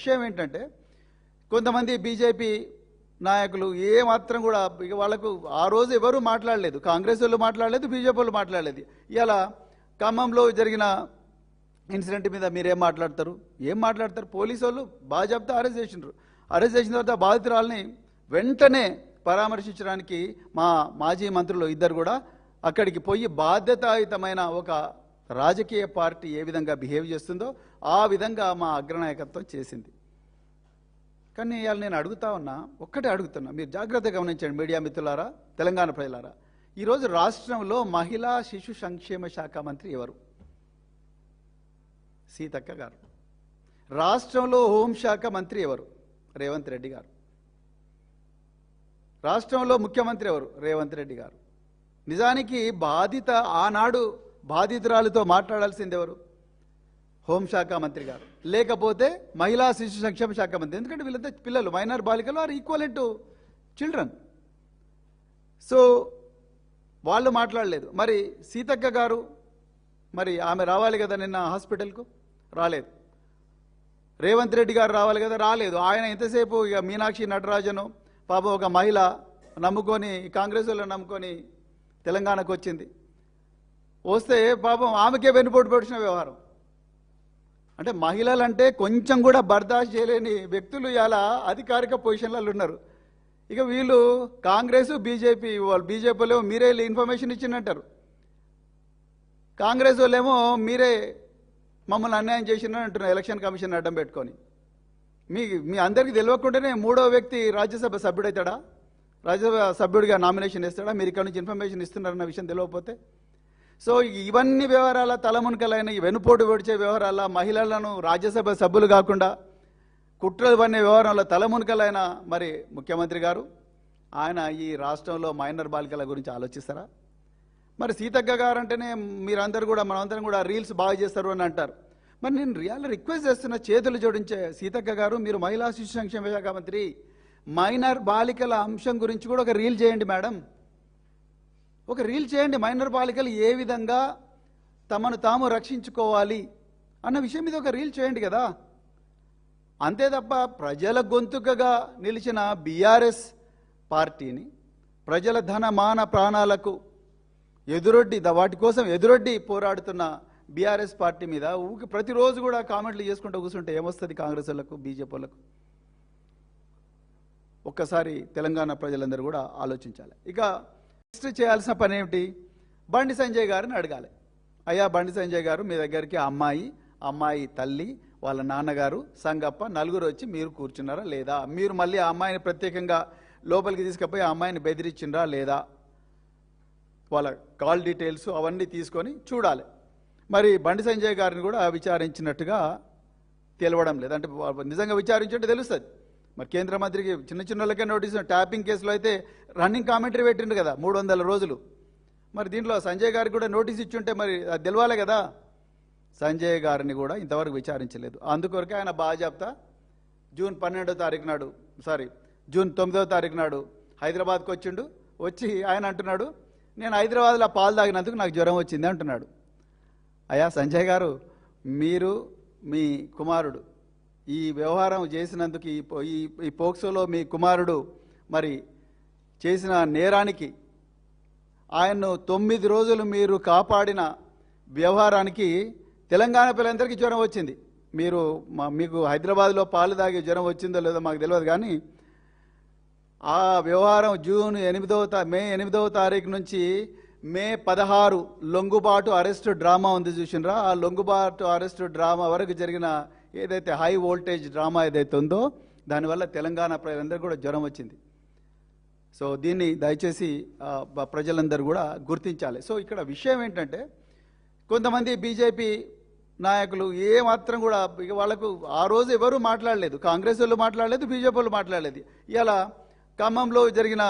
విషయం ఏంటంటే కొంతమంది బీజేపీ నాయకులు ఏ మాత్రం కూడా ఇక వాళ్ళకు ఆ రోజు ఎవరు మాట్లాడలేదు, కాంగ్రెస్ వాళ్ళు మాట్లాడలేదు, బీజేపీ వాళ్ళు మాట్లాడలేదు. ఇలా ఖమ్మంలో జరిగిన ఇన్సిడెంట్ మీద మీరేం మాట్లాడతారు? ఏం మాట్లాడతారు? పోలీసు వాళ్ళు బాజాబ్తా అరెస్ట్ చేసినారు. అరెస్ట్ చేసిన తర్వాత బాధితురాలని వెంటనే పరామర్శించడానికి మా మాజీ మంత్రులు ఇద్దరు కూడా అక్కడికి పోయి బాధ్యతాయుతమైన ఒక రాజకీయ పార్టీ ఏ విధంగా బిహేవ్ చేస్తుందో ఆ విధంగా మా అగ్రనాయకత్వం చేసింది. కానీ ఇవాళ నేను ఒక్కటే అడుగుతున్నా, మీరు జాగ్రత్తగా గమనించండి మీడియా మిత్రులారా, తెలంగాణ ప్రజలారా. ఈరోజు రాష్ట్రంలో మహిళా శిశు సంక్షేమ శాఖ మంత్రి ఎవరు? సీతక్క గారు. రాష్ట్రంలో హోంశాఖ మంత్రి ఎవరు? రేవంత్ రెడ్డి గారు. రాష్ట్రంలో ముఖ్యమంత్రి ఎవరు? రేవంత్ రెడ్డి గారు. నిజానికి ఆనాడు బాధితురాలతో మాట్లాడాల్సింది ఎవరు? హోంశాఖ మంత్రి గారు, లేకపోతే మహిళా శిశు సంక్షేమ శాఖ మంత్రి. ఎందుకంటే వీళ్ళంతా పిల్లలు, మైనర్ బాలికలు are equivalent to children. So వాళ్ళు మాట్లాడలేదు. మరి సీతక్క గారు, మరి ఆమె రావాలి కదా నిన్న హాస్పిటల్కు, రాలేదు. రేవంత్ రెడ్డి గారు రావాలి కదా, రాలేదు. ఆయన ఎంతసేపు ఇక మీనాక్షి నటరాజను పాపం ఒక మహిళ నమ్ముకొని, కాంగ్రెస్ వాళ్ళు నమ్ముకొని తెలంగాణకు వచ్చింది. వస్తే పాపం ఆమెకే వెన్నుపోటు పొడిచిన వ్యవహారం. అంటే మహిళలంటే కొంచెం కూడా బర్దాష్ చేయలేని వ్యక్తులు ఇలా అధికారిక పొజిషన్లలో ఉన్నారు. ఇక వీళ్ళు కాంగ్రెస్ బీజేపీ వాళ్ళు, బీజేపీలో మీరే ఇన్ఫర్మేషన్ ఇచ్చిందంటారు, కాంగ్రెస్ వాళ్ళేమో మీరే మమ్మల్ని అన్యాయం చేసినారని అంటున్నారు ఎలక్షన్ కమిషన్ అడ్డం పెట్టుకొని. మీ అందరికీ తెలియకుండానే మూడో వ్యక్తి రాజ్యసభ సభ్యుడవుతాడా? రాజ్యసభ సభ్యుడిగా నామినేషన్ ఇస్తాడా? మీరు ఇక్కడ నుంచి ఇన్ఫర్మేషన్ ఇస్తున్నారన్న విషయం తెలియకపోతే. సో ఇవన్నీ వ్యవహారాల తలమునకలైన ఈ వెనుపోటు పొడిచే వ్యవహారాల మహిళలను రాజ్యసభ సభ్యులు కాకుండా కుట్రలు పన్నే వ్యవహారంలో తలమునకలైన మరి ముఖ్యమంత్రి గారు, ఆయన ఈ రాష్ట్రంలో మైనర్ బాలికల గురించి ఆలోచిస్తారా? మరి సీతక్క గారు అంటేనే మీరందరూ కూడా, మనందరం కూడా రీల్స్ బాగా చేస్తారు అని అంటారు. మరి నేను రిక్వెస్ట్ చేస్తున్న, చేతులు జోడించే సీతక్క గారు, మీరు మహిళా శిశు సంక్షేమ శాఖ మంత్రి, మైనర్ బాలికల అంశం గురించి కూడా ఒక రీల్ చేయండి మేడం, ఒక రీల్ చేయండి. మైనర్ బాలికలు ఏ విధంగా తమను తాము రక్షించుకోవాలి అన్న విషయం మీద ఒక రీల్ చేయండి కదా. అంతే తప్ప ప్రజల గొంతుకగా నిలిచిన బీఆర్ఎస్ పార్టీని, ప్రజల ధన మాన ప్రాణాలకు ఎదురొడ్డి, వాటి కోసం ఎదురొడ్డి పోరాడుతున్న బీఆర్ఎస్ పార్టీ మీద ప్రతిరోజు కూడా కామెంట్లు చేసుకుంటూ కూర్చుంటే ఏమొస్తుంది కాంగ్రెస్ వాళ్ళకు, బీజేపీ వాళ్ళకు? ఒక్కసారి తెలంగాణ ప్రజలందరూ కూడా ఆలోచించాలి. ఇక నెక్స్ట్ చేయాల్సిన పని ఏమిటి? బండి సంజయ్ గారిని అడగాలి. అయ్యా బండి సంజయ్ గారు, మీ దగ్గరికి అమ్మాయి తల్లి, వాళ్ళ నాన్నగారు, సంగప్ప నలుగురు వచ్చి మీరు కూర్చున్నారా లేదా? మీరు మళ్ళీ ఆ అమ్మాయిని ప్రత్యేకంగా లోపలికి తీసుకుపోయి ఆ అమ్మాయిని బెదిరించిండ్రా లేదా? వాళ్ళ కాల్ డీటెయిల్స్ అవన్నీ తీసుకొని చూడాలి. మరి బండి సంజయ్ గారిని కూడా విచారించినట్టుగా తెలవడం లేదు. అంటే నిజంగా విచారించుంటే తెలుస్తుంది. మరి కేంద్ర మంత్రికి చిన్న వాళ్ళకే నోటీసు, ట్యాపింగ్ కేసులో అయితే రన్నింగ్ కామెంటరీ పెట్టిండు కదా 300 రోజులు. మరి దీంట్లో సంజయ్ గారికి కూడా నోటీస్ ఇచ్చుంటే మరి అది తెలవాలి కదా. సంజయ్ గారిని కూడా ఇంతవరకు విచారించలేదు. అందుకొరకే ఆయన బాజాబ్తా జూన్ 9వ తారీఖు నాడు హైదరాబాద్కి వచ్చిండు. వచ్చి ఆయన అంటున్నాడు, నేను హైదరాబాద్లో పాలు తాగినందుకు నాకు జ్వరం వచ్చింది అంటున్నాడు. అయ్యా సంజయ్ గారు, మీరు మీ కుమారుడు ఈ వ్యవహారం చేసినందుకు, ఈ పోక్సోలో మీ కుమారుడు మరి చేసిన నేరానికి, ఆయన్ను 9 రోజులు మీరు కాపాడిన వ్యవహారానికి తెలంగాణ పిల్లలందరికీ జ్వరం వచ్చింది. మీకు హైదరాబాద్లో పాలు తాగి జ్వరం వచ్చిందో లేదో మాకు తెలియదు, కానీ ఆ వ్యవహారం మే 8వ తారీఖు నుంచి మే 16 లొంగుబాటు అరెస్టు డ్రామా ఉంది చూసినరా? ఆ లొంగుబాటు అరెస్టు డ్రామా వరకు జరిగిన ఏదైతే హై వోల్టేజ్ డ్రామా ఏదైతే ఉందో దానివల్ల తెలంగాణ ప్రజలందరూ కూడా జ్వరం వచ్చింది. సో దీన్ని దయచేసి ప్రజలందరూ కూడా గుర్తించాలి. సో ఇక్కడ విషయం ఏంటంటే కొంతమంది బీజేపీ నాయకులు ఏ మాత్రం కూడా ఇక వాళ్ళకు ఆ రోజు ఎవరు మాట్లాడలేదు, కాంగ్రెస్ వాళ్ళు మాట్లాడలేదు, బీజేపీ వాళ్ళు మాట్లాడలేదు. ఇలా ఖమ్మంలో జరిగిన